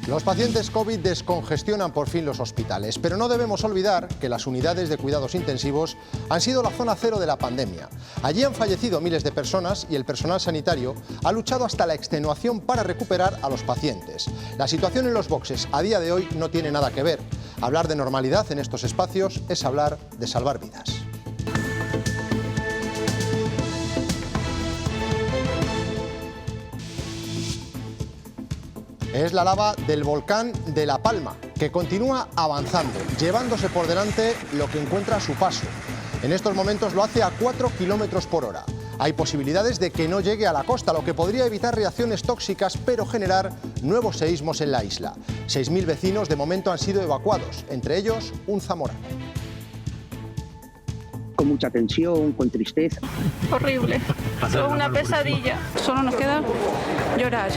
Los pacientes COVID descongestionan por fin los hospitales, pero no debemos olvidar que las unidades de cuidados intensivos han sido la zona cero de la pandemia. Allí han fallecido miles de personas y el personal sanitario ha luchado hasta la extenuación para recuperar a los pacientes. La situación en los boxes a día de hoy no tiene nada que ver. Hablar de normalidad en estos espacios es hablar de salvar vidas. Es la lava del volcán de La Palma, que continúa avanzando, llevándose por delante lo que encuentra a su paso. En estos momentos lo hace a 4 kilómetros por hora. Hay posibilidades de que no llegue a la costa, lo que podría evitar reacciones tóxicas, pero generar nuevos seísmos en la isla. 6.000 vecinos de momento han sido evacuados, entre ellos un zamorano. Con mucha tensión, con tristeza. Horrible, una pesadilla. Solo nos queda llorar.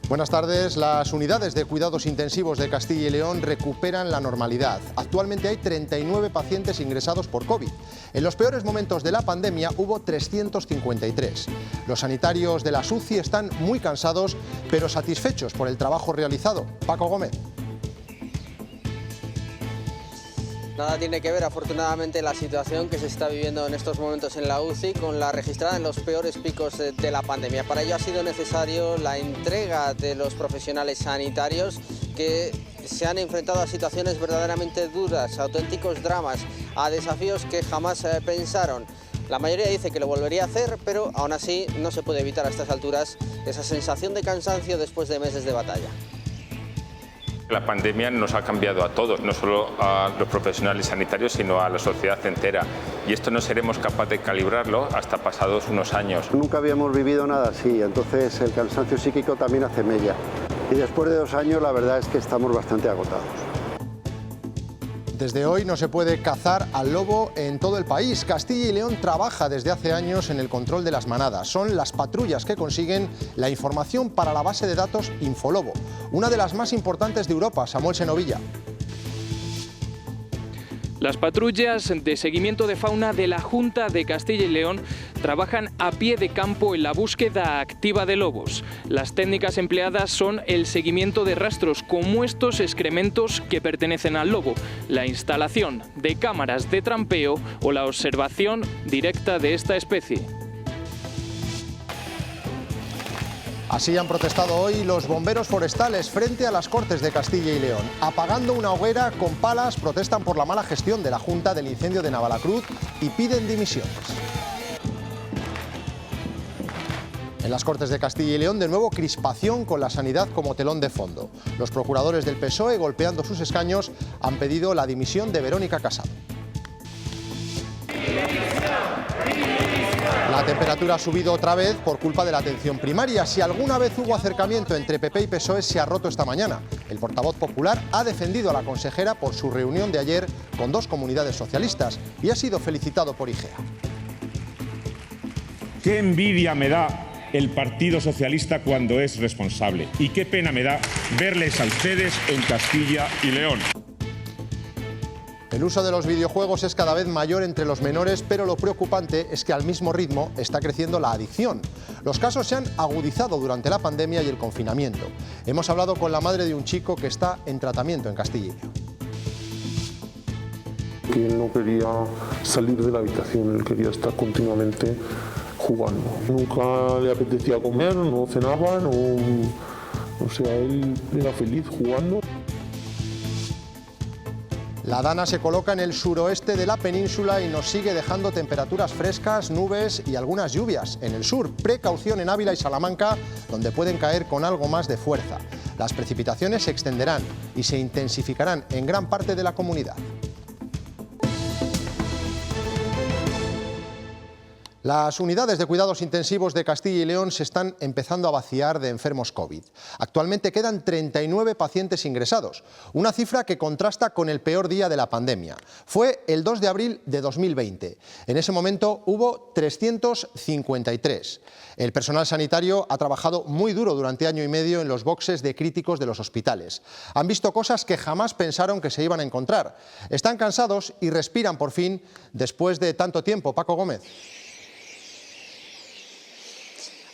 Buenas tardes. Las unidades de cuidados intensivos de Castilla y León recuperan la normalidad. Actualmente hay 39 pacientes ingresados por COVID. En los peores momentos de la pandemia hubo 353. Los sanitarios de la UCI están muy cansados, pero satisfechos por el trabajo realizado. Paco Gómez. Nada tiene que ver, afortunadamente, la situación que se está viviendo en estos momentos en la UCI con la registrada en los peores picos de la pandemia. Para ello ha sido necesario la entrega de los profesionales sanitarios que se han enfrentado a situaciones verdaderamente duras, a auténticos dramas, a desafíos que jamás pensaron. La mayoría dice que lo volvería a hacer, pero aún así no se puede evitar a estas alturas esa sensación de cansancio después de meses de batalla. La pandemia nos ha cambiado a todos, no solo a los profesionales sanitarios, sino a la sociedad entera. Y esto no seremos capaces de calibrarlo hasta pasados unos años. Nunca habíamos vivido nada así, entonces el cansancio psíquico también hace mella. Y después de 2 años la verdad es que estamos bastante agotados. Desde hoy no se puede cazar al lobo en todo el país. Castilla y León trabaja desde hace años en el control de las manadas. Son las patrullas que consiguen la información para la base de datos Infolobo, una de las más importantes de Europa. Samuel Senovilla. Las patrullas de seguimiento de fauna de la Junta de Castilla y León trabajan a pie de campo en la búsqueda activa de lobos. Las técnicas empleadas son el seguimiento de rastros como estos excrementos que pertenecen al lobo, la instalación de cámaras de trampeo o la observación directa de esta especie. Así han protestado hoy los bomberos forestales frente a las Cortes de Castilla y León. Apagando una hoguera con palas, protestan por la mala gestión de la Junta del incendio de Navalacruz y piden dimisiones. En las Cortes de Castilla y León, de nuevo, crispación con la sanidad como telón de fondo. Los procuradores del PSOE, golpeando sus escaños, han pedido la dimisión de Verónica Casado. La temperatura ha subido otra vez por culpa de la atención primaria. Si alguna vez hubo acercamiento entre PP y PSOE, se ha roto esta mañana. El portavoz popular ha defendido a la consejera por su reunión de ayer con 2 comunidades socialistas y ha sido felicitado por IGEA. Qué envidia me da el Partido Socialista cuando es responsable. Y qué pena me da verles a ustedes en Castilla y León. El uso de los videojuegos es cada vez mayor entre los menores, pero lo preocupante es que al mismo ritmo está creciendo la adicción. Los casos se han agudizado durante la pandemia y el confinamiento. Hemos hablado con la madre de un chico que está en tratamiento en Castilla y León. Que él no quería salir de la habitación, él quería estar continuamente jugando. Nunca le apetecía comer, no cenaba, o sea, él era feliz jugando. La Dana se coloca en el suroeste de la península y nos sigue dejando temperaturas frescas, nubes y algunas lluvias. En el sur, precaución en Ávila y Salamanca, donde pueden caer con algo más de fuerza. Las precipitaciones se extenderán y se intensificarán en gran parte de la comunidad. Las unidades de cuidados intensivos de Castilla y León se están empezando a vaciar de enfermos COVID. Actualmente quedan 39 pacientes ingresados, una cifra que contrasta con el peor día de la pandemia. Fue el 2 de abril de 2020. En ese momento hubo 353. El personal sanitario ha trabajado muy duro durante año y medio en los boxes de críticos de los hospitales. Han visto cosas que jamás pensaron que se iban a encontrar. Están cansados y respiran por fin después de tanto tiempo. Paco Gómez.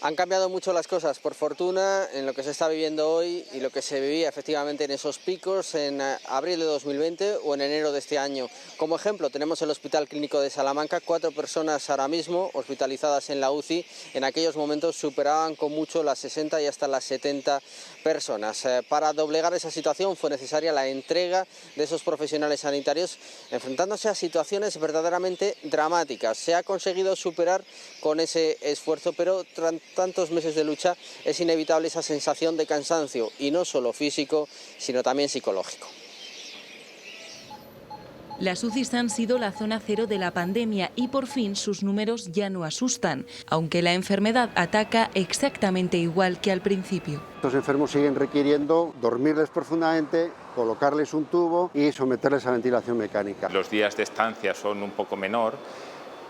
Han cambiado mucho las cosas, por fortuna, en lo que se está viviendo hoy y lo que se vivía efectivamente en esos picos en abril de 2020 o en enero de este año. Como ejemplo, tenemos el Hospital Clínico de Salamanca, 4 personas ahora mismo hospitalizadas en la UCI. En aquellos momentos superaban con mucho las 60 y hasta las 70 personas. Para doblegar esa situación fue necesaria la entrega de esos profesionales sanitarios enfrentándose a situaciones verdaderamente dramáticas. Se ha conseguido superar con ese esfuerzo, pero tantos meses de lucha es inevitable esa sensación de cansancio, y no solo físico, sino también psicológico. Las UCIs han sido la zona cero de la pandemia y por fin sus números ya no asustan, aunque la enfermedad ataca exactamente igual que al principio. Los enfermos siguen requiriendo dormirles profundamente, colocarles un tubo y someterles a ventilación mecánica. Los días de estancia son un poco menor,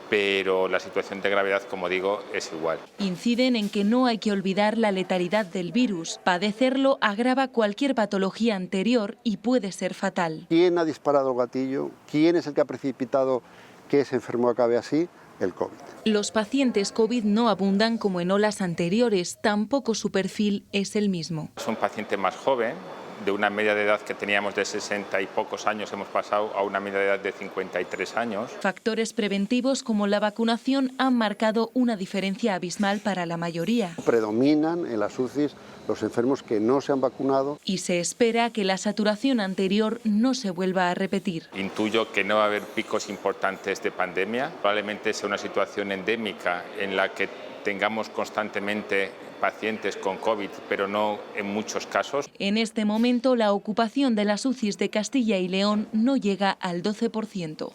pero la situación de gravedad, como digo, es igual. Inciden en que no hay que olvidar la letalidad del virus. Padecerlo agrava cualquier patología anterior y puede ser fatal. ¿Quién ha disparado el gatillo? ¿Quién es el que ha precipitado que ese enfermo acabe así? El COVID. Los pacientes COVID no abundan como en olas anteriores, tampoco su perfil es el mismo. Es un paciente más joven. De una media de edad que teníamos de 60 y pocos años hemos pasado a una media de edad de 53 años. Factores preventivos como la vacunación han marcado una diferencia abismal para la mayoría. Predominan en las UCIs los enfermos que no se han vacunado. Y se espera que la saturación anterior no se vuelva a repetir. Intuyo que no va a haber picos importantes de pandemia. Probablemente sea una situación endémica en la que tengamos constantemente pacientes con COVID, pero no en muchos casos. En este momento, la ocupación de las UCIs de Castilla y León no llega al 12%.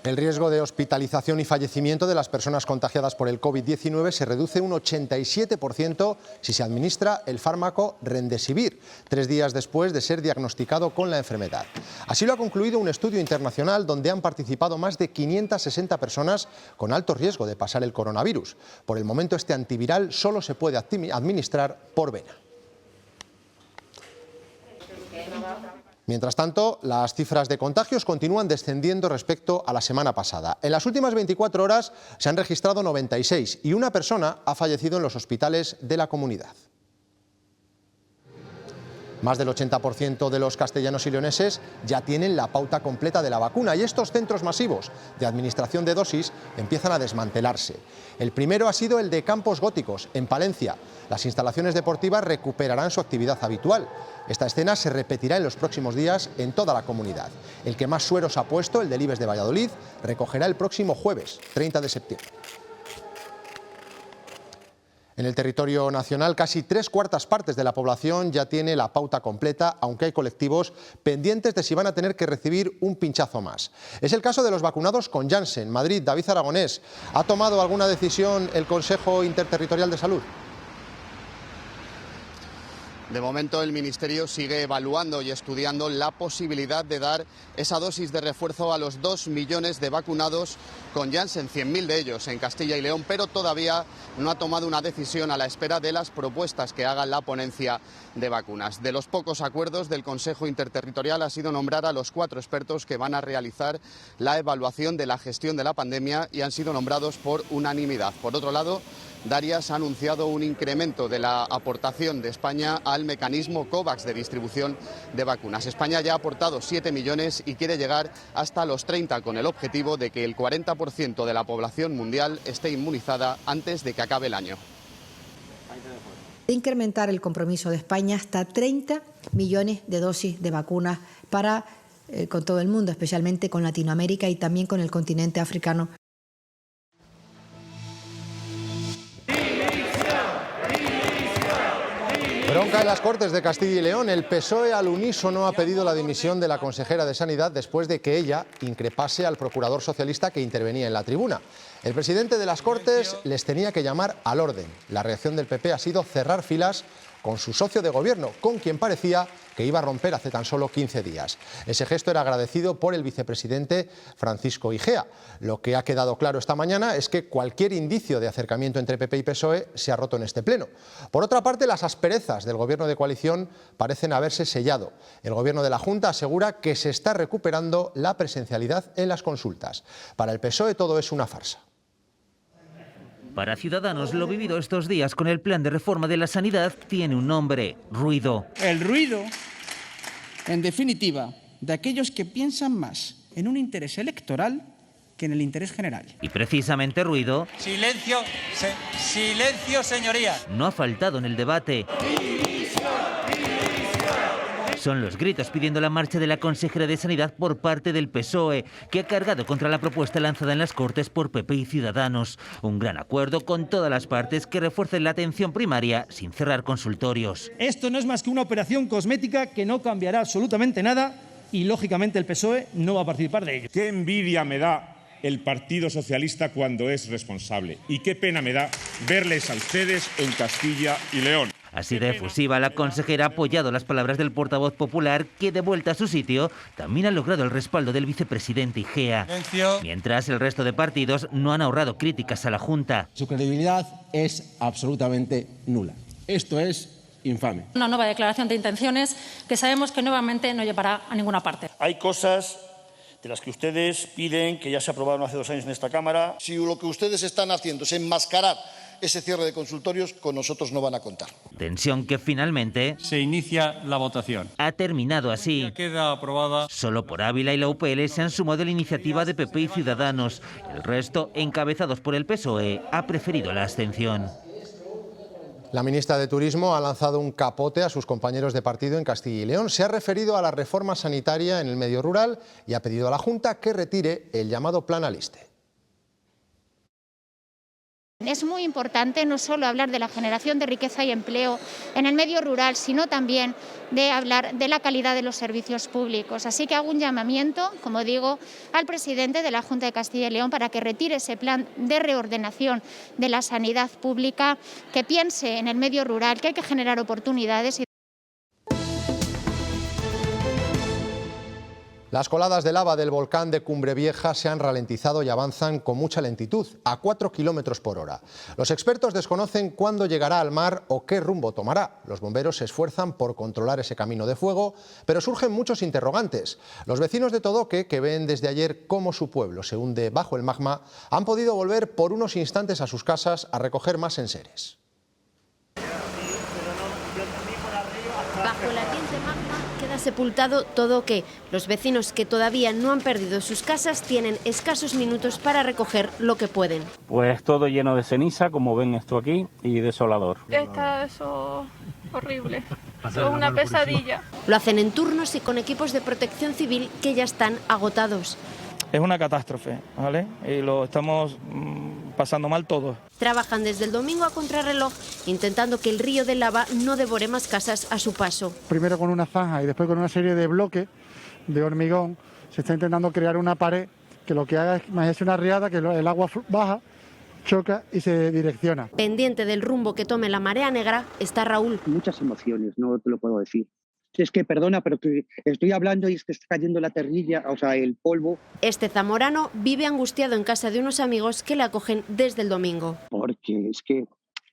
El riesgo de hospitalización y fallecimiento de las personas contagiadas por el COVID-19 se reduce un 87% si se administra el fármaco Remdesivir, 3 días después de ser diagnosticado con la enfermedad. Así lo ha concluido un estudio internacional donde han participado más de 560 personas con alto riesgo de pasar el coronavirus. Por el momento, este antiviral solo se puede administrar por vena. Mientras tanto, las cifras de contagios continúan descendiendo respecto a la semana pasada. En las últimas 24 horas se han registrado 96 y una persona ha fallecido en los hospitales de la comunidad. Más del 80% de los castellanos y leoneses ya tienen la pauta completa de la vacuna y estos centros masivos de administración de dosis empiezan a desmantelarse. El primero ha sido el de Campos Góticos, en Palencia. Las instalaciones deportivas recuperarán su actividad habitual. Esta escena se repetirá en los próximos días en toda la comunidad. El que más sueros ha puesto, el del IBEX de Valladolid, recogerá el próximo jueves, 30 de septiembre. En el territorio nacional, casi 3/4 partes de la población ya tiene la pauta completa, aunque hay colectivos pendientes de si van a tener que recibir un pinchazo más. Es el caso de los vacunados con Janssen. Madrid, David Aragonés, ¿ha tomado alguna decisión el Consejo Interterritorial de Salud? De momento, el Ministerio sigue evaluando y estudiando la posibilidad de dar esa dosis de refuerzo a los 2 millones de vacunados con Janssen, 100.000 de ellos en Castilla y León, pero todavía no ha tomado una decisión a la espera de las propuestas que haga la ponencia de vacunas. De los pocos acuerdos del Consejo Interterritorial ha sido nombrar a los 4 expertos que van a realizar la evaluación de la gestión de la pandemia y han sido nombrados por unanimidad. Por otro lado, Darias ha anunciado un incremento de la aportación de España al mecanismo COVAX de distribución de vacunas. España ya ha aportado 7 millones y quiere llegar hasta los 30 con el objetivo de que el 40% de la población mundial esté inmunizada antes de que acabe el año. De incrementar el compromiso de España hasta 30 millones de dosis de vacunas para con todo el mundo, especialmente con Latinoamérica y también con el continente africano. Bronca en las Cortes de Castilla y León. El PSOE al unísono ha pedido la dimisión de la consejera de Sanidad después de que ella increpase al procurador socialista que intervenía en la tribuna. El presidente de las Cortes les tenía que llamar al orden. La reacción del PP ha sido cerrar filas con su socio de gobierno, con quien parecía que iba a romper hace tan solo 15 días. Ese gesto era agradecido por el vicepresidente Francisco Igea. Lo que ha quedado claro esta mañana es que cualquier indicio de acercamiento entre PP y PSOE se ha roto en este pleno. Por otra parte, las asperezas del gobierno de coalición parecen haberse sellado. El gobierno de la Junta asegura que se está recuperando la presencialidad en las consultas. Para el PSOE todo es una farsa. Para Ciudadanos, lo vivido estos días con el plan de reforma de la sanidad tiene un nombre: ruido. El ruido, en definitiva, de aquellos que piensan más en un interés electoral que en el interés general. Y precisamente ruido... Silencio, silencio, señorías. No ha faltado en el debate. Son los gritos pidiendo la marcha de la consejera de Sanidad por parte del PSOE, que ha cargado contra la propuesta lanzada en las Cortes por PP y Ciudadanos. Un gran acuerdo con todas las partes que refuercen la atención primaria sin cerrar consultorios. Esto no es más que una operación cosmética que no cambiará absolutamente nada y, lógicamente, el PSOE no va a participar de ello. Qué envidia me da el Partido Socialista cuando es responsable. Y qué pena me da verles a ustedes en Castilla y León. Así de efusiva, la consejera ha apoyado las palabras del portavoz popular, que de vuelta a su sitio también ha logrado el respaldo del vicepresidente Igea. Mientras el resto de partidos no han ahorrado críticas a la Junta. Su credibilidad es absolutamente nula. Esto es infame. Una nueva declaración de intenciones que sabemos que nuevamente no llevará a ninguna parte. Hay cosas de las que ustedes piden que ya se aprobaron hace 2 años en esta Cámara. Si lo que ustedes están haciendo es enmascarar ese cierre de consultorios, con nosotros no van a contar. Tensión que finalmente se inicia la votación. Ha terminado así. Ya queda aprobada. Solo por Ávila y la UPL se han sumado a la iniciativa de PP y Ciudadanos. El resto, encabezados por el PSOE, ha preferido la abstención. La ministra de Turismo ha lanzado un capote a sus compañeros de partido en Castilla y León. Se ha referido a la reforma sanitaria en el medio rural y ha pedido a la Junta que retire el llamado Plan Aliste. Es muy importante no solo hablar de la generación de riqueza y empleo en el medio rural, sino también de hablar de la calidad de los servicios públicos. Así que hago un llamamiento, como digo, al presidente de la Junta de Castilla y León para que retire ese plan de reordenación de la sanidad pública, que piense en el medio rural, que hay que generar oportunidades. Las coladas de lava del volcán de Cumbre Vieja se han ralentizado y avanzan con mucha lentitud, a 4 kilómetros por hora. Los expertos desconocen cuándo llegará al mar o qué rumbo tomará. Los bomberos se esfuerzan por controlar ese camino de fuego, pero surgen muchos interrogantes. Los vecinos de Todoque, que ven desde ayer cómo su pueblo se hunde bajo el magma, han podido volver por unos instantes a sus casas a recoger más enseres. Bajo el ardiente magma queda sepultado Todoque. Los vecinos que todavía no han perdido sus casas tienen escasos minutos para recoger lo que pueden. Pues todo lleno de ceniza, como ven esto aquí, y desolador. Está eso horrible. Es una pesadilla. Lo hacen en turnos y con equipos de protección civil que ya están agotados. Es una catástrofe, ¿vale? Y lo estamos pasando mal todos. Trabajan desde el domingo a contrarreloj, intentando que el río de lava no devore más casas a su paso. Primero con una zanja y después con una serie de bloques de hormigón, se está intentando crear una pared que lo que haga es una riada, que el agua baja, choca y se direcciona. Pendiente del rumbo que tome la marea negra está Raúl. Muchas emociones, no te lo puedo decir. Es que, perdona, pero que estoy hablando y es que está cayendo la terrilla, o sea, el polvo. Este zamorano vive angustiado en casa de unos amigos que le acogen desde el domingo. Porque es que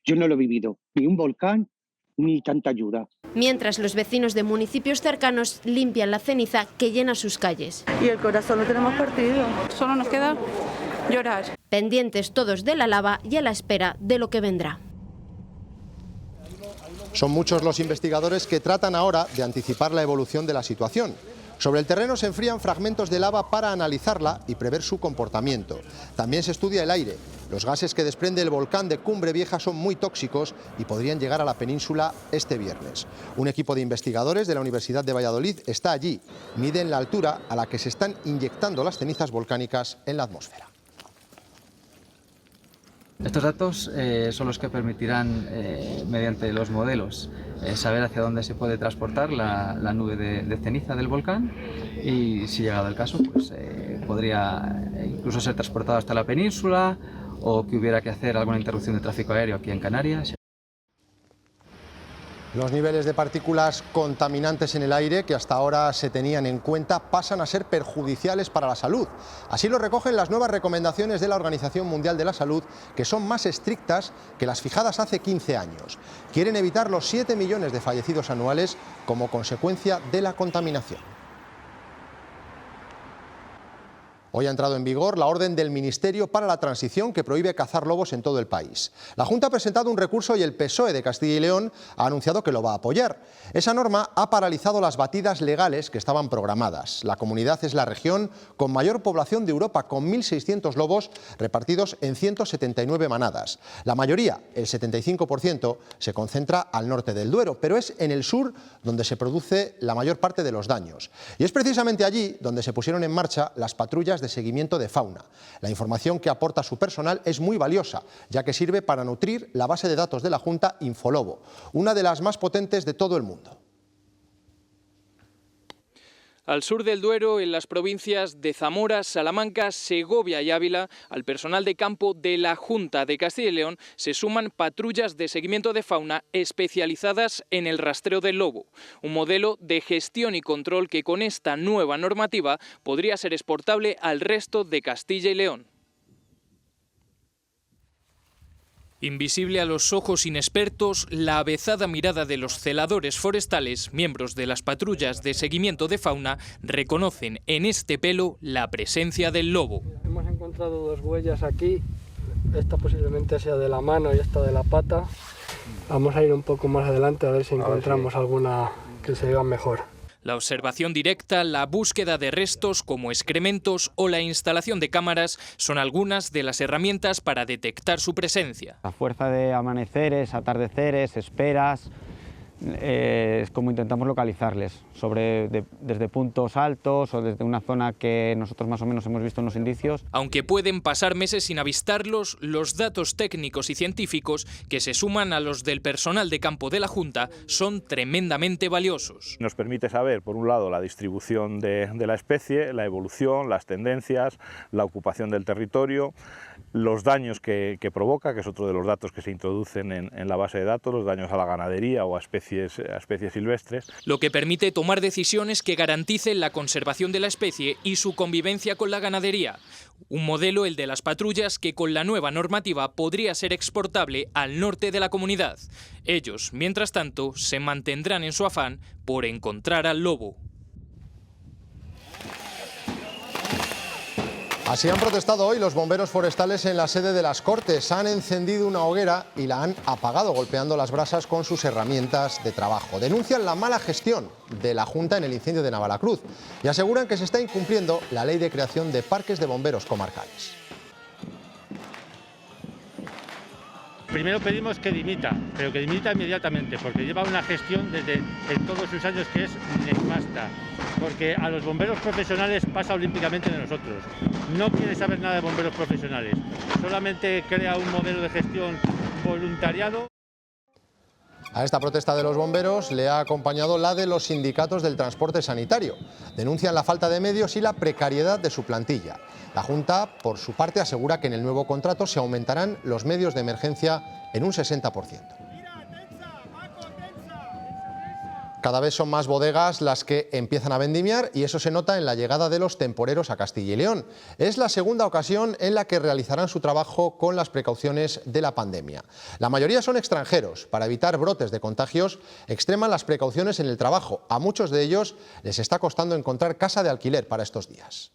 yo no lo he vivido, ni un volcán, ni tanta ayuda. Mientras los vecinos de municipios cercanos limpian la ceniza que llena sus calles. Y el corazón lo tenemos partido. Solo nos queda llorar. Pendientes todos de la lava y a la espera de lo que vendrá. Son muchos los investigadores que tratan ahora de anticipar la evolución de la situación. Sobre el terreno se enfrían fragmentos de lava para analizarla y prever su comportamiento. También se estudia el aire. Los gases que desprende el volcán de Cumbre Vieja son muy tóxicos y podrían llegar a la península este viernes. Un equipo de investigadores de la Universidad de Valladolid está allí. Miden la altura a la que se están inyectando las cenizas volcánicas en la atmósfera. Estos datos son los que permitirán, mediante los modelos, saber hacia dónde se puede transportar la nube de ceniza del volcán y, si llegado el caso, pues, podría incluso ser transportado hasta la península o que hubiera que hacer alguna interrupción de tráfico aéreo aquí en Canarias. Los niveles de partículas contaminantes en el aire que hasta ahora se tenían en cuenta pasan a ser perjudiciales para la salud. Así lo recogen las nuevas recomendaciones de la Organización Mundial de la Salud, que son más estrictas que las fijadas hace 15 años. Quieren evitar los 7 millones de fallecidos anuales como consecuencia de la contaminación. Hoy ha entrado en vigor la orden del Ministerio para la Transición que prohíbe cazar lobos en todo el país. La Junta ha presentado un recurso y el PSOE de Castilla y León ha anunciado que lo va a apoyar. Esa norma ha paralizado las batidas legales que estaban programadas. La comunidad es la región con mayor población de Europa, con 1.600 lobos repartidos en 179 manadas. La mayoría, el 75%, se concentra al norte del Duero, pero es en el sur donde se produce la mayor parte de los daños. Y es precisamente allí donde se pusieron en marcha las patrullas de seguimiento de fauna. La información que aporta su personal es muy valiosa, ya que sirve para nutrir la base de datos de la Junta Infolobo, una de las más potentes de todo el mundo. Al sur del Duero, en las provincias de Zamora, Salamanca, Segovia y Ávila, al personal de campo de la Junta de Castilla y León se suman patrullas de seguimiento de fauna especializadas en el rastreo del lobo, un modelo de gestión y control que con esta nueva normativa podría ser exportable al resto de Castilla y León. Invisible a los ojos inexpertos, la avezada mirada de los celadores forestales, miembros de las patrullas de seguimiento de fauna, reconocen en este pelo la presencia del lobo. Hemos encontrado dos huellas aquí, esta posiblemente sea de la mano y esta de la pata. Vamos a ir un poco más adelante a ver si encontramos alguna que se vea mejor. La observación directa, la búsqueda de restos como excrementos o la instalación de cámaras son algunas de las herramientas para detectar su presencia. A fuerza de amaneceres, atardeceres, esperas, es como intentamos localizarles, desde puntos altos o desde una zona que nosotros más o menos hemos visto unos indicios. Aunque pueden pasar meses sin avistarlos, los datos técnicos y científicos que se suman a los del personal de campo de la Junta son tremendamente valiosos. Nos permite saber, por un lado, la distribución de la especie, la evolución, las tendencias, la ocupación del territorio, los daños que provoca, que es otro de los datos que se introducen en la base de datos, los daños a la ganadería o a especies silvestres. Lo que permite tomar decisiones que garanticen la conservación de la especie y su convivencia con la ganadería. Un modelo, el de las patrullas, que con la nueva normativa podría ser exportable al norte de la comunidad. Ellos, mientras tanto, se mantendrán en su afán por encontrar al lobo. Así han protestado hoy los bomberos forestales en la sede de las Cortes. Han encendido una hoguera y la han apagado golpeando las brasas con sus herramientas de trabajo. Denuncian la mala gestión de la Junta en el incendio de Navalacruz y aseguran que se está incumpliendo la ley de creación de parques de bomberos comarcales. Primero pedimos que dimita, pero que dimita inmediatamente, porque lleva una gestión en todos sus años que es nefasta. Porque a los bomberos profesionales pasa olímpicamente de nosotros. No quiere saber nada de bomberos profesionales. Solamente crea un modelo de gestión voluntariado. A esta protesta de los bomberos le ha acompañado la de los sindicatos del transporte sanitario. Denuncian la falta de medios y la precariedad de su plantilla. La Junta, por su parte, asegura que en el nuevo contrato se aumentarán los medios de emergencia en un 60%. Cada vez son más bodegas las que empiezan a vendimiar y eso se nota en la llegada de los temporeros a Castilla y León. Es la segunda ocasión en la que realizarán su trabajo con las precauciones de la pandemia. La mayoría son extranjeros. Para evitar brotes de contagios, extreman las precauciones en el trabajo. A muchos de ellos les está costando encontrar casa de alquiler para estos días.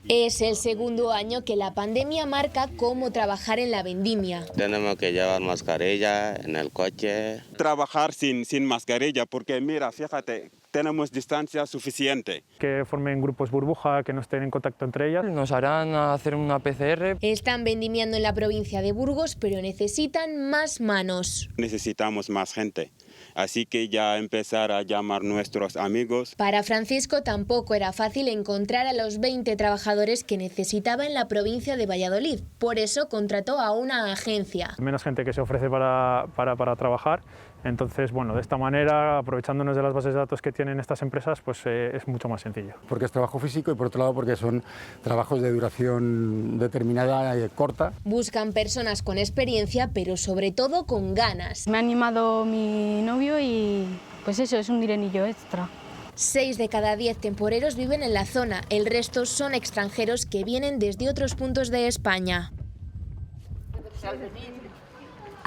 Es el segundo año que la pandemia marca cómo trabajar en la vendimia. Tenemos que llevar mascarilla en el coche. Trabajar sin mascarilla porque mira, fíjate, tenemos distancia suficiente. Que formen grupos burbuja, que no estén en contacto entre ellas. Nos harán hacer una PCR. Están vendimiando en la provincia de Burgos, pero necesitan más manos. Necesitamos más gente. Así que ya empezar a llamar a nuestros amigos. Para Francisco tampoco era fácil encontrar a los 20 trabajadores que necesitaba en la provincia de Valladolid. Por eso contrató a una agencia. Menos gente que se ofrece para trabajar. Entonces, bueno, de esta manera, aprovechándonos de las bases de datos que tienen estas empresas, pues es mucho más sencillo. Porque es trabajo físico y por otro lado porque son trabajos de duración determinada y corta. Buscan personas con experiencia, pero sobre todo con ganas. Me ha animado mi novio y pues eso, es un dinerillo extra. 6 de cada 10 temporeros viven en la zona, el resto son extranjeros que vienen desde otros puntos de España.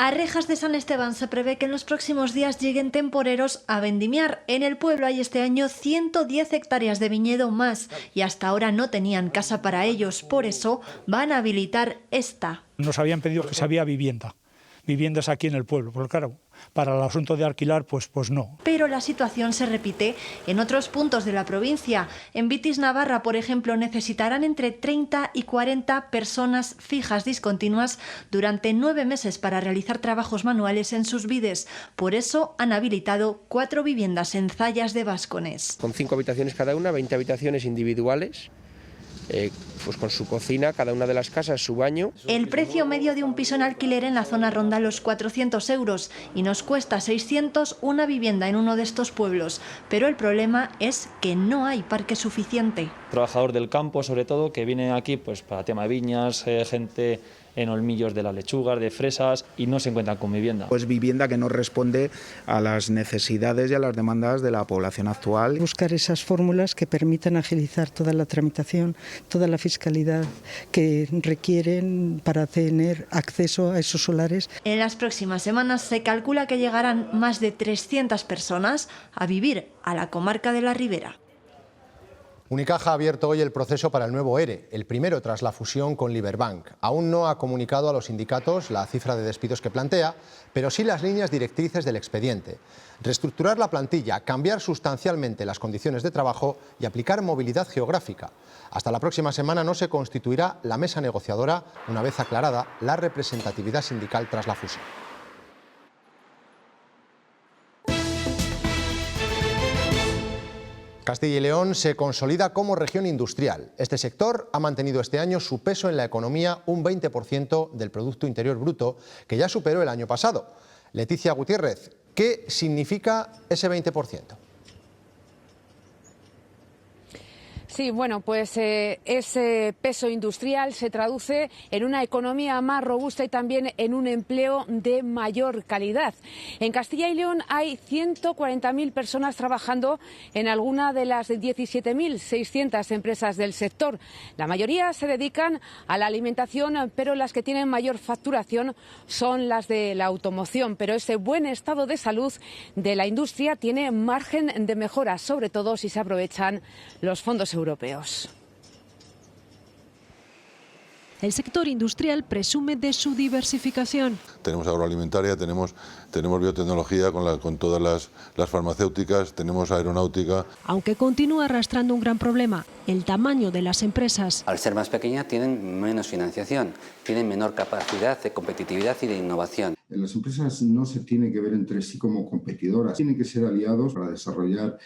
A Rejas de San Esteban se prevé que en los próximos días lleguen temporeros a vendimiar. En el pueblo hay este año 110 hectáreas de viñedo más y hasta ahora no tenían casa para ellos. Por eso van a habilitar esta. Nos habían pedido que se había viviendas aquí en el pueblo, porque claro, para el asunto de alquilar, pues no. Pero la situación se repite en otros puntos de la provincia. En Vitis, Navarra, por ejemplo, necesitarán entre 30 y 40 personas fijas discontinuas durante 9 meses para realizar trabajos manuales en sus vides. Por eso han habilitado 4 viviendas en Zayas de Bascones. Con 5 habitaciones cada una, 20 habitaciones individuales. Pues con su cocina, cada una de las casas, su baño. El precio medio de un piso en alquiler en la zona ronda los 400 euros y nos cuesta 600 una vivienda en uno de estos pueblos. Pero el problema es que no hay parque suficiente. Trabajador del campo, sobre todo, que viene aquí pues para tema de viñas, gente en olmillos de las lechugas, de fresas, y no se encuentran con vivienda. Pues vivienda que no responde a las necesidades y a las demandas de la población actual. Buscar esas fórmulas que permitan agilizar toda la tramitación, toda la fiscalidad que requieren para tener acceso a esos solares. En las próximas semanas se calcula que llegarán más de 300 personas a vivir a la comarca de la Ribera. Unicaja ha abierto hoy el proceso para el nuevo ERE, el primero tras la fusión con Liberbank. Aún no ha comunicado a los sindicatos la cifra de despidos que plantea, pero sí las líneas directrices del expediente. Reestructurar la plantilla, cambiar sustancialmente las condiciones de trabajo y aplicar movilidad geográfica. Hasta la próxima semana no se constituirá la mesa negociadora una vez aclarada la representatividad sindical tras la fusión. Castilla y León se consolida como región industrial. Este sector ha mantenido este año su peso en la economía un 20% del Producto Interior Bruto, que ya superó el año pasado. Leticia Gutiérrez, ¿qué significa ese 20%? Sí, bueno, pues ese peso industrial se traduce en una economía más robusta y también en un empleo de mayor calidad. En Castilla y León hay 140.000 personas trabajando en alguna de las 17.600 empresas del sector. La mayoría se dedican a la alimentación, pero las que tienen mayor facturación son las de la automoción. Pero ese buen estado de salud de la industria tiene margen de mejora, sobre todo si se aprovechan los fondos europeos. El sector industrial presume de su diversificación. Tenemos agroalimentaria, tenemos biotecnología con todas las farmacéuticas, tenemos aeronáutica. Aunque continúa arrastrando un gran problema, el tamaño de las empresas. Al ser más pequeñas tienen menos financiación, tienen menor capacidad de competitividad y de innovación. Las empresas no se tienen que ver entre sí como competidoras, tienen que ser aliados para desarrollar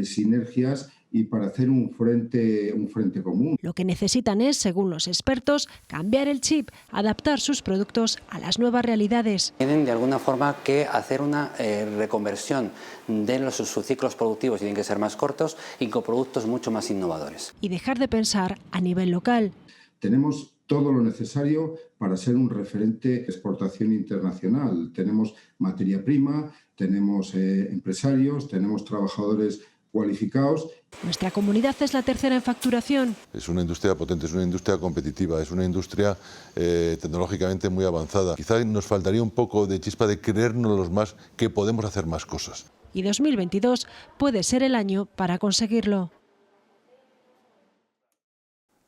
sinergias y para hacer un frente común. Lo que necesitan es, según los expertos, cambiar el chip, adaptar sus productos a las nuevas realidades. Tienen de alguna forma que hacer una reconversión de sus ciclos productivos, tienen que ser más cortos y con productos mucho más innovadores. Y dejar de pensar a nivel local. Tenemos todo lo necesario para ser un referente de exportación internacional. Tenemos materia prima, tenemos empresarios, tenemos trabajadores cualificados. Nuestra comunidad es la tercera en facturación. Es una industria potente, es una industria competitiva, es una industria tecnológicamente muy avanzada. Quizá nos faltaría un poco de chispa de creernos los más que podemos hacer más cosas. Y 2022 puede ser el año para conseguirlo.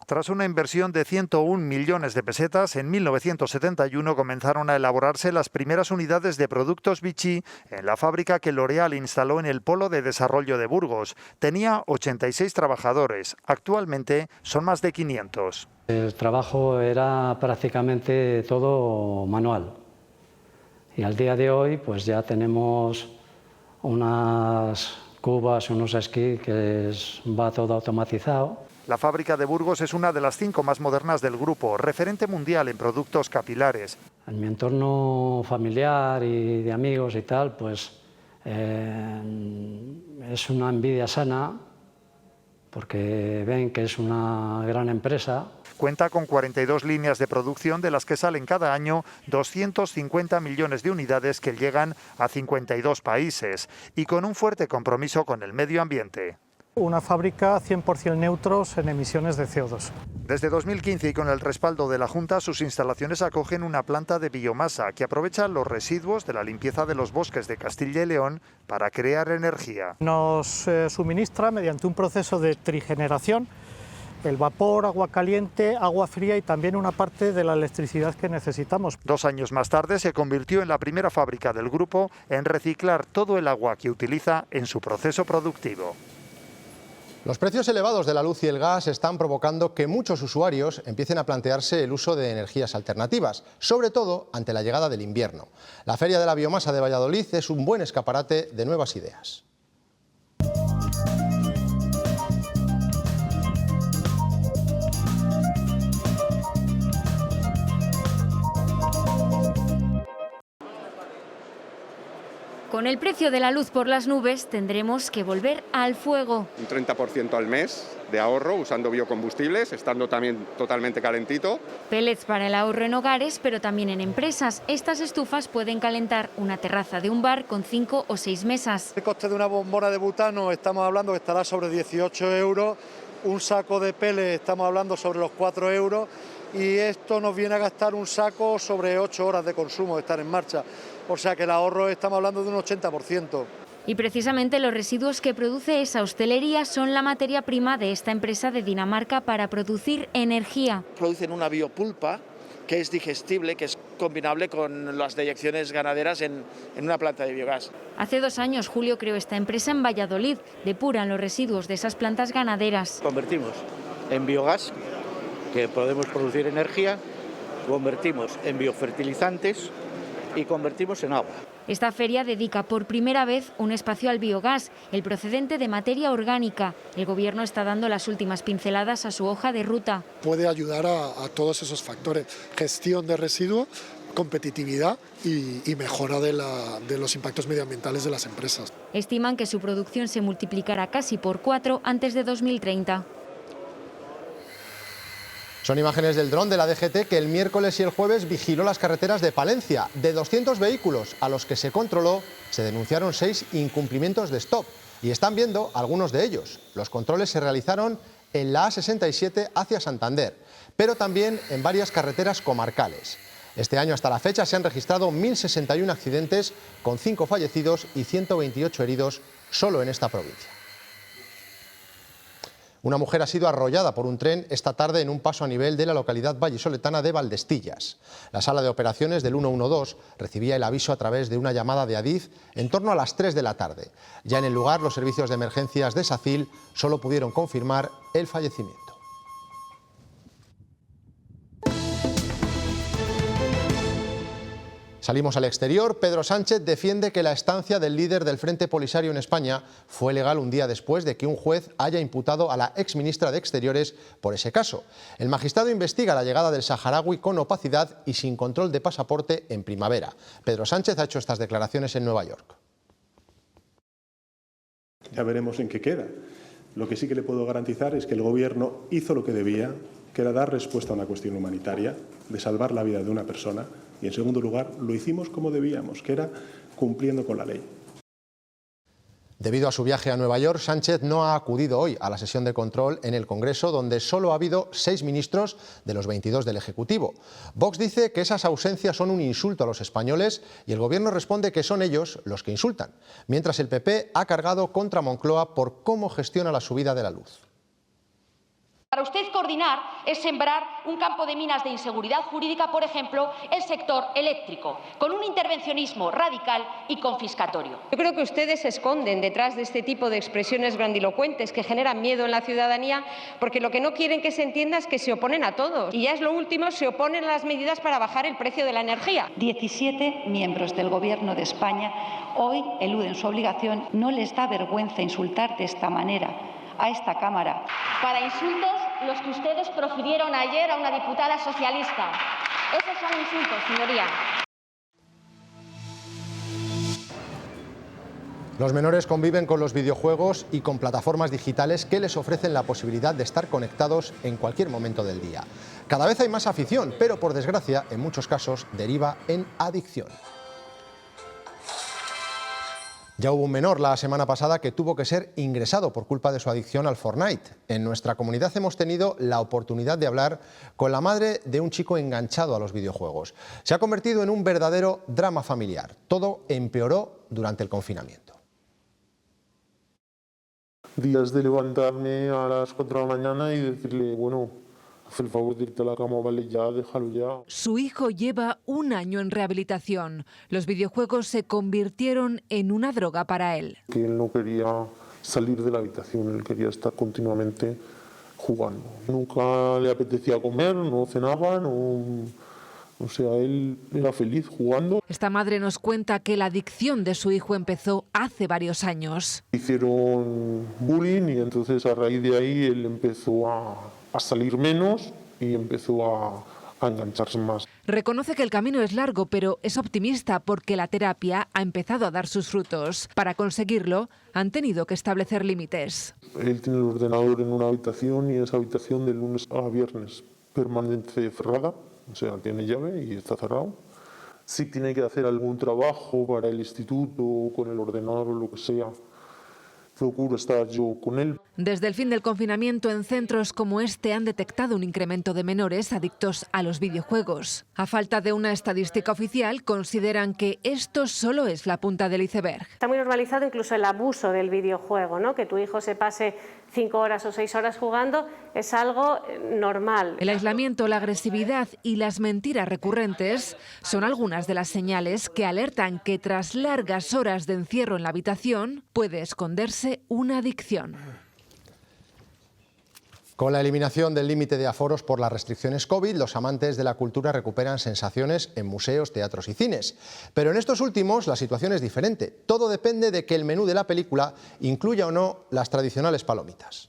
Tras una inversión de 101 millones de pesetas, en 1971 comenzaron a elaborarse las primeras unidades de productos Vichy en la fábrica que L'Oréal instaló en el Polo de Desarrollo de Burgos. Tenía 86 trabajadores, actualmente son más de 500. El trabajo era prácticamente todo manual y al día de hoy pues ya tenemos unas cubas, unos esquís que va todo automatizado. La fábrica de Burgos es una de las 5 más modernas del grupo, referente mundial en productos capilares. En mi entorno familiar y de amigos y tal, pues es una envidia sana porque ven que es una gran empresa. Cuenta con 42 líneas de producción de las que salen cada año 250 millones de unidades que llegan a 52 países y con un fuerte compromiso con el medio ambiente. Una fábrica 100% neutros en emisiones de CO2. Desde 2015 y con el respaldo de la Junta, sus instalaciones acogen una planta de biomasa que aprovecha los residuos de la limpieza de los bosques de Castilla y León para crear energía. Nos suministra mediante un proceso de trigeneración el vapor, agua caliente, agua fría y también una parte de la electricidad que necesitamos. 2 años más tarde se convirtió en la primera fábrica del grupo en reciclar todo el agua que utiliza en su proceso productivo. Los precios elevados de la luz y el gas están provocando que muchos usuarios empiecen a plantearse el uso de energías alternativas, sobre todo ante la llegada del invierno. La Feria de la Biomasa de Valladolid es un buen escaparate de nuevas ideas. Con el precio de la luz por las nubes tendremos que volver al fuego. Un 30% al mes de ahorro usando biocombustibles, estando también totalmente calentito. Pellets para el ahorro en hogares, pero también en empresas. Estas estufas pueden calentar una terraza de un bar con 5 o 6 mesas. El coste de una bombona de butano estamos hablando que estará sobre 18 euros. Un saco de pellets estamos hablando sobre los 4 euros. Y esto nos viene a gastar un saco sobre 8 horas de consumo de estar en marcha. O sea que el ahorro estamos hablando de un 80%. Y precisamente los residuos que produce esa hostelería son la materia prima de esta empresa de Dinamarca para producir energía. Producen una biopulpa que es digestible, que es combinable con las deyecciones ganaderas en una planta de biogás. Hace 2 años Julio creó esta empresa en Valladolid. Depuran los residuos de esas plantas ganaderas. Convertimos en biogás, que podemos producir energía, convertimos en biofertilizantes y convertimos en agua. Esta feria dedica por primera vez un espacio al biogás, el procedente de materia orgánica. El Gobierno está dando las últimas pinceladas a su hoja de ruta. Puede ayudar a todos esos factores: gestión de residuos, competitividad y mejora de los impactos medioambientales de las empresas. Estiman que su producción se multiplicará casi por 4 antes de 2030. Son imágenes del dron de la DGT que el miércoles y el jueves vigiló las carreteras de Palencia. De 200 vehículos a los que se controló, se denunciaron 6 incumplimientos de stop. Y están viendo algunos de ellos. Los controles se realizaron en la A67 hacia Santander, pero también en varias carreteras comarcales. Este año hasta la fecha se han registrado 1.061 accidentes, con 5 fallecidos y 128 heridos solo en esta provincia. Una mujer ha sido arrollada por un tren esta tarde en un paso a nivel de la localidad vallisoletana de Valdestillas. La sala de operaciones del 112 recibía el aviso a través de una llamada de Adif en torno a las 3 de la tarde. Ya en el lugar, los servicios de emergencias de SACIL solo pudieron confirmar el fallecimiento. Salimos al exterior. Pedro Sánchez defiende que la estancia del líder del Frente Polisario en España fue legal un día después de que un juez haya imputado a la exministra de Exteriores por ese caso. El magistrado investiga la llegada del saharaui con opacidad y sin control de pasaporte en primavera. Pedro Sánchez ha hecho estas declaraciones en Nueva York. Ya veremos en qué queda. Lo que sí que le puedo garantizar es que el Gobierno hizo lo que debía, que era dar respuesta a una cuestión humanitaria, de salvar la vida de una persona, y en segundo lugar lo hicimos como debíamos, que era cumpliendo con la ley. Debido a su viaje a Nueva York, Sánchez no ha acudido hoy a la sesión de control en el Congreso, donde solo ha habido 6 ministros de los 22 del Ejecutivo. Vox dice que esas ausencias son un insulto a los españoles y el Gobierno responde que son ellos los que insultan, mientras el PP ha cargado contra Moncloa por cómo gestiona la subida de la luz. Para usted coordinar es sembrar un campo de minas de inseguridad jurídica, por ejemplo, el sector eléctrico, con un intervencionismo radical y confiscatorio. Yo creo que ustedes se esconden detrás de este tipo de expresiones grandilocuentes que generan miedo en la ciudadanía, porque lo que no quieren que se entienda es que se oponen a todos. Y ya es lo último, se oponen a las medidas para bajar el precio de la energía. 17 miembros del Gobierno de España hoy eluden su obligación. No les da vergüenza insultar de esta manera a esta Cámara. Para insultos, los que ustedes profirieron ayer a una diputada socialista. Esos son insultos, señoría. Los menores conviven con los videojuegos y con plataformas digitales que les ofrecen la posibilidad de estar conectados en cualquier momento del día. Cada vez hay más afición, pero por desgracia, en muchos casos, deriva en adicción. Ya hubo un menor la semana pasada que tuvo que ser ingresado por culpa de su adicción al Fortnite. En nuestra comunidad hemos tenido la oportunidad de hablar con la madre de un chico enganchado a los videojuegos. Se ha convertido en un verdadero drama familiar. Todo empeoró durante el confinamiento. Días de levantarme a las 4 de la mañana y decirle, bueno, haz el favor de irte a la cama, vale, ya, déjalo ya. Su hijo lleva un año en rehabilitación. Los videojuegos se convirtieron en una droga para él. Que él no quería salir de la habitación, él quería estar continuamente jugando. Nunca le apetecía comer, no cenaba, o sea, él era feliz jugando. Esta madre nos cuenta que la adicción de su hijo empezó hace varios años. Hicieron bullying y entonces a raíz de ahí él empezó a salir menos y empezó a engancharse más. Reconoce que el camino es largo, pero es optimista porque la terapia ha empezado a dar sus frutos. Para conseguirlo, han tenido que establecer límites. Él tiene el ordenador en una habitación y esa habitación de lunes a viernes permanece cerrada, o sea, tiene llave y está cerrado. Si tiene que hacer algún trabajo para el instituto, con el ordenador o lo que sea, procuro estar yo con él. Desde el fin del confinamiento, en centros como este han detectado un incremento de menores adictos a los videojuegos. A falta de una estadística oficial, consideran que esto solo es la punta del iceberg. Está muy normalizado incluso el abuso del videojuego, ¿no? Que tu hijo se pase 5 horas o 6 horas jugando es algo normal. El aislamiento, la agresividad y las mentiras recurrentes son algunas de las señales que alertan que tras largas horas de encierro en la habitación puede esconderse una adicción. Con la eliminación del límite de aforos por las restricciones COVID, los amantes de la cultura recuperan sensaciones en museos, teatros y cines. Pero en estos últimos la situación es diferente. Todo depende de que el menú de la película incluya o no las tradicionales palomitas.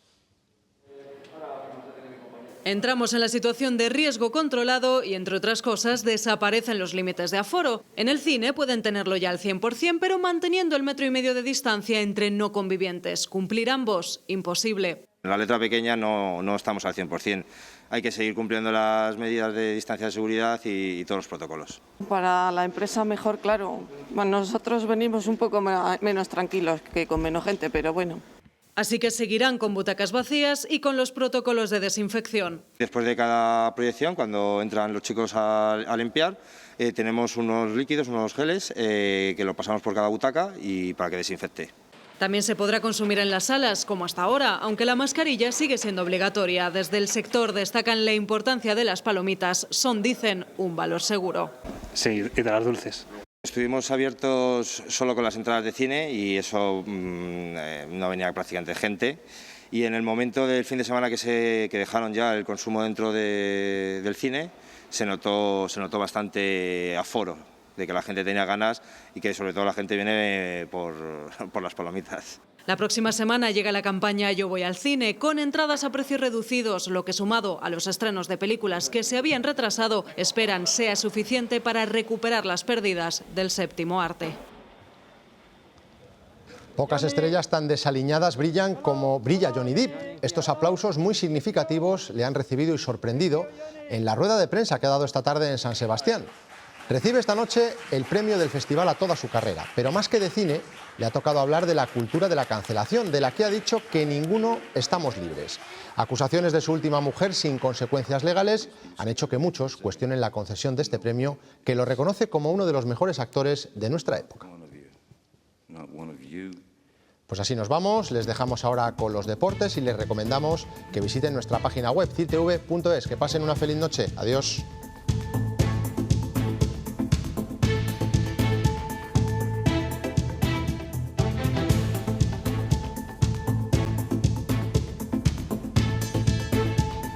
Entramos en la situación de riesgo controlado y, entre otras cosas, desaparecen los límites de aforo. En el cine pueden tenerlo ya al 100%, pero manteniendo el 1,5 metros de distancia entre no convivientes. Cumplir ambos, imposible. En la letra pequeña no estamos al 100%. Hay que seguir cumpliendo las medidas de distancia de seguridad y todos los protocolos. Para la empresa mejor, claro. Bueno, nosotros venimos un poco menos tranquilos que con menos gente, pero bueno. Así que seguirán con butacas vacías y con los protocolos de desinfección. Después de cada proyección, cuando entran los chicos a limpiar, tenemos unos líquidos, unos geles, que lo pasamos por cada butaca y para que desinfecte. También se podrá consumir en las salas, como hasta ahora, aunque la mascarilla sigue siendo obligatoria. Desde el sector destacan la importancia de las palomitas. Son, dicen, un valor seguro. Sí, y de las dulces. Estuvimos abiertos solo con las entradas de cine y eso no venía prácticamente gente. Y en el momento del fin de semana que dejaron ya el consumo dentro del cine, se notó bastante aforo, de que la gente tenía ganas y que sobre todo la gente viene por las palomitas. La próxima semana llega la campaña Yo voy al cine, con entradas a precios reducidos, lo que sumado a los estrenos de películas que se habían retrasado, esperan sea suficiente para recuperar las pérdidas del séptimo arte. Pocas estrellas tan desaliñadas brillan como brilla Johnny Depp. Estos aplausos muy significativos le han recibido y sorprendido en la rueda de prensa que ha dado esta tarde en San Sebastián. Recibe esta noche el premio del festival a toda su carrera, pero más que de cine, le ha tocado hablar de la cultura de la cancelación, de la que ha dicho que ninguno estamos libres. Acusaciones de su última mujer sin consecuencias legales han hecho que muchos cuestionen la concesión de este premio, que lo reconoce como uno de los mejores actores de nuestra época. Pues así nos vamos, les dejamos ahora con los deportes y les recomendamos que visiten nuestra página web, citv.es. Que pasen una feliz noche. Adiós.